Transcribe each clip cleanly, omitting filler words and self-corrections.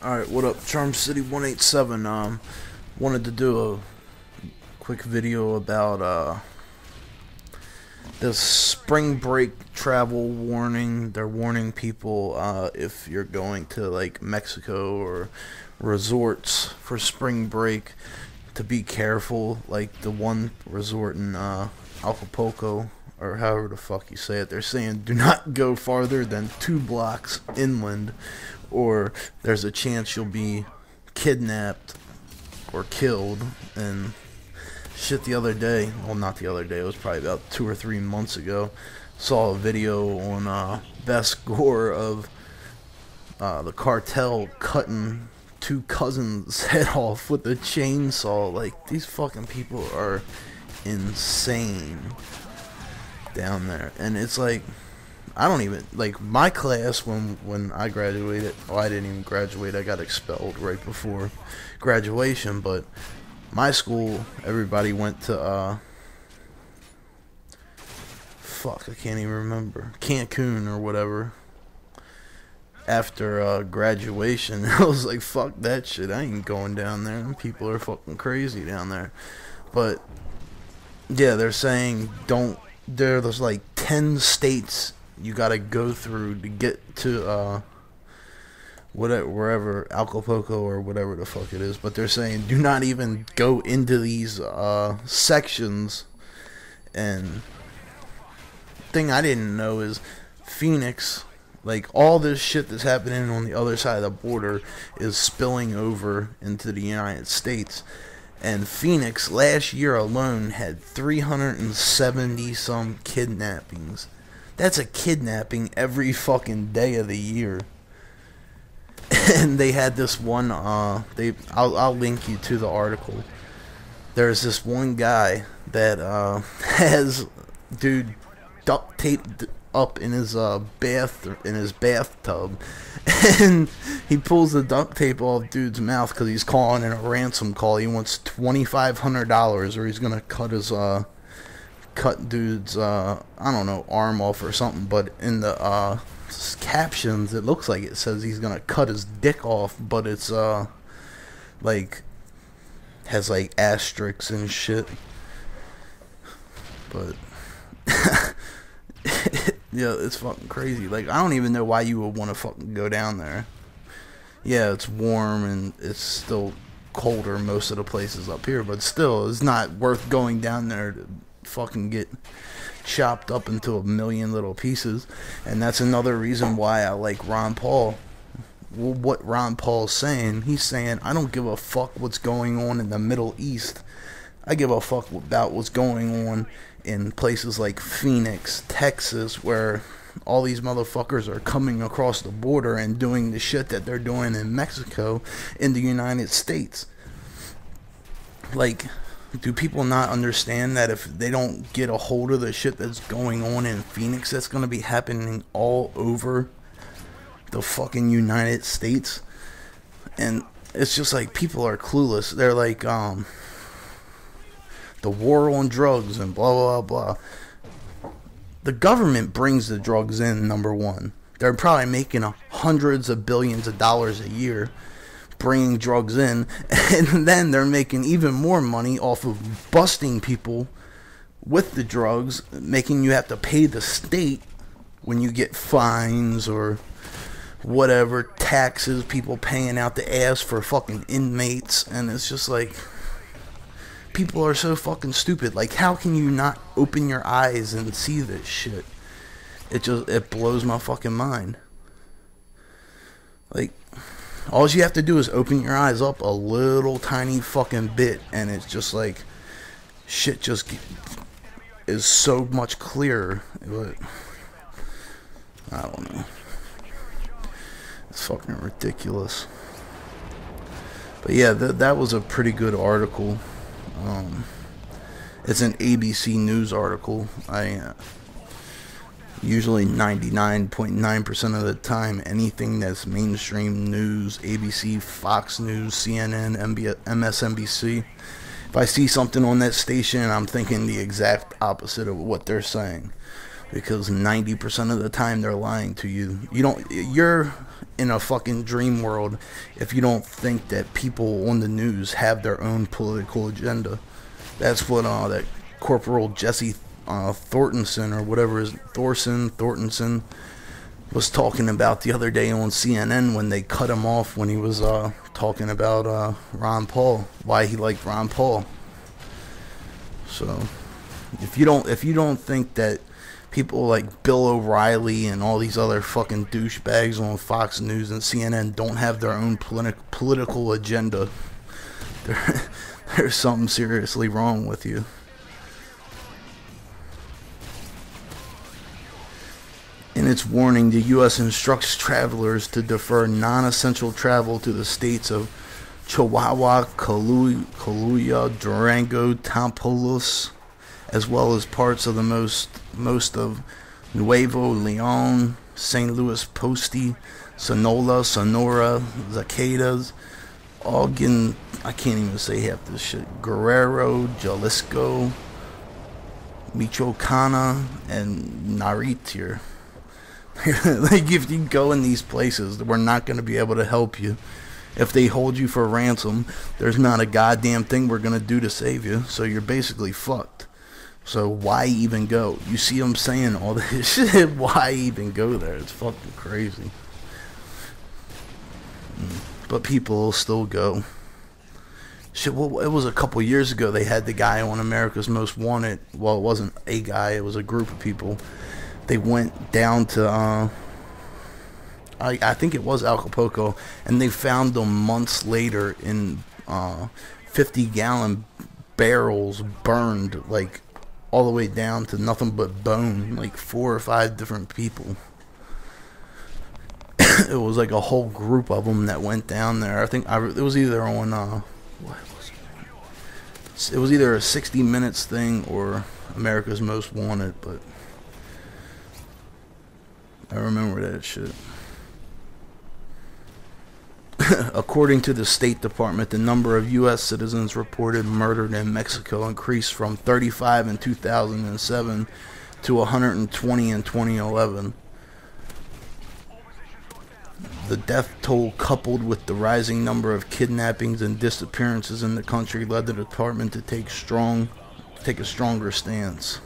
Alright, what up? Charm City 187. Wanted to do a quick video about this spring break travel warning. They're warning people if you're going to like Mexico or resorts for spring break to be careful. Like the one resort in Acapulco, or however the fuck you say it, they're saying do not go farther than 2 blocks inland, or there's a chance you'll be kidnapped or killed. And shit, the other day, well, not the other day, it was probably about 2 or 3 months ago, saw a video on Best Gore of the cartel cutting 2 cousins' head off with a chainsaw. Like, these fucking people are insane down there. And it's like, I don't even, like, my class when I graduated, well, I didn't even graduate, I got expelled right before graduation, but my school, everybody went to, fuck, I can't even remember, Cancun or whatever, after graduation. I was like, fuck that shit, I ain't going down there, them people are fucking crazy down there. But, yeah, they're saying there's like 10 states you gotta go through to get to wherever, Acapulco or whatever the fuck it is. But they're saying do not even go into these sections. And thing I didn't know is Phoenix, like, all this shit that's happening on the other side of the border is spilling over into the United States. And Phoenix last year alone had 370 some kidnappings. That's a kidnapping every fucking day of the year. And they had this one, I'll link you to the article. There's this one guy that has dude duct taped up in his bathtub, and he pulls the duct tape off dude's mouth because he's calling in a ransom call. He wants $2,500, or he's gonna cut dude's I don't know, arm off or something. But in the captions it looks like it says he's gonna cut his dick off, but it's like has like asterisks and shit. But yeah, it's fucking crazy. Like, I don't even know why you would want to fucking go down there. Yeah, it's warm and it's still colder most of the places up here, but still, it's not worth going down there to fucking get chopped up into a million little pieces. And that's another reason why I like Ron Paul. Well, what Ron Paul's saying, he's saying, I don't give a fuck what's going on in the Middle East. I give a fuck about what's going on in places like Phoenix, Texas, where all these motherfuckers are coming across the border and doing the shit that they're doing in Mexico in the United States. Like, do people not understand that if they don't get a hold of the shit that's going on in Phoenix, that's going to be happening all over the fucking United States? And it's just like, people are clueless. They're like, the war on drugs and blah, blah, blah. The government brings the drugs in, number one. They're probably making hundreds of billions of dollars a year bringing drugs in. And then they're making even more money off of busting people with the drugs, making you have to pay the state when you get fines or whatever, taxes, people paying out the ass for fucking inmates. And it's just like, people are so fucking stupid. Like, how can you not open your eyes and see this shit? It blows my fucking mind. Like, all you have to do is open your eyes up a little tiny fucking bit, and it's just like, shit just is so much clearer. But I don't know. It's fucking ridiculous. But yeah, that was a pretty good article. It's an ABC News article. I usually 99.9% of the time, anything that's mainstream news, ABC, Fox News, CNN, MSNBC, if I see something on that station, I'm thinking the exact opposite of what they're saying. because 90% of the time they're lying to you. You're in a fucking dream world if you don't think that people on the news have their own political agenda. That's what that Corporal Jesse Thornton or whatever is Thornton was talking about the other day on CNN when they cut him off when he was talking about Ron Paul, why he liked Ron Paul. So if you don't think that people like Bill O'Reilly and all these other fucking douchebags on Fox News and CNN don't have their own political agenda, there's something seriously wrong with you. In its warning, the U.S. instructs travelers to defer non-essential travel to the states of Chihuahua, Coahuila, Durango, Tamaulipas, as well as parts of the most of Nuevo Leon, St. Louis Potosi, Sonora, Zacatecas, all getting, I can't even say half this shit, Guerrero, Jalisco, Michoacana, and Nayarit. Like, if you go in these places, we're not going to be able to help you. If they hold you for ransom, there's not a goddamn thing we're going to do to save you, so you're basically fucked. So why even go? You see them saying all this shit, why even go there? It's fucking crazy. But people will still go. Shit, well, it was a couple years ago they had the guy on America's Most Wanted. Well, it wasn't a guy, it was a group of people. They went down to I think it was Acapulco, and they found them months later in 50-gallon barrels burned, like all the way down to nothing but bone, like 4 or 5 different people. It was like a whole group of them that went down there. I think it was either on what was it? It was either a 60 Minutes thing or America's Most Wanted, but I remember that shit. According to the State Department, the number of U.S. citizens reported murdered in Mexico increased from 35 in 2007 to 120 in 2011. The death toll, coupled with the rising number of kidnappings and disappearances in the country, led the department to take a stronger stance.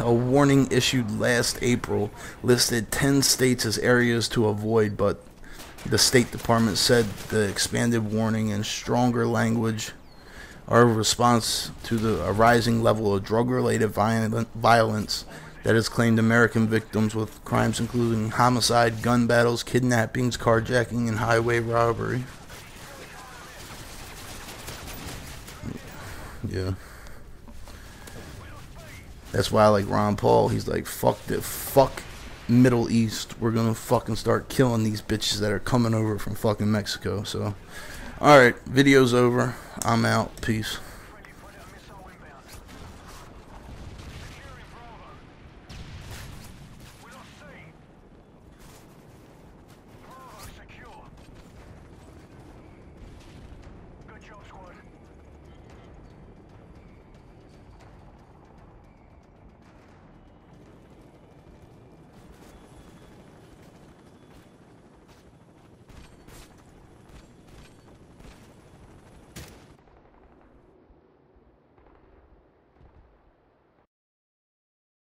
A warning issued last April listed 10 states as areas to avoid, but the State Department said the expanded warning and stronger language are a response to the rising level of drug-related violence that has claimed American victims, with crimes including homicide, gun battles, kidnappings, carjacking, and highway robbery. Yeah. That's why I like Ron Paul. He's like, fuck Middle East. We're gonna fucking start killing these bitches that are coming over from fucking Mexico. So, alright, video's over. I'm out. Peace.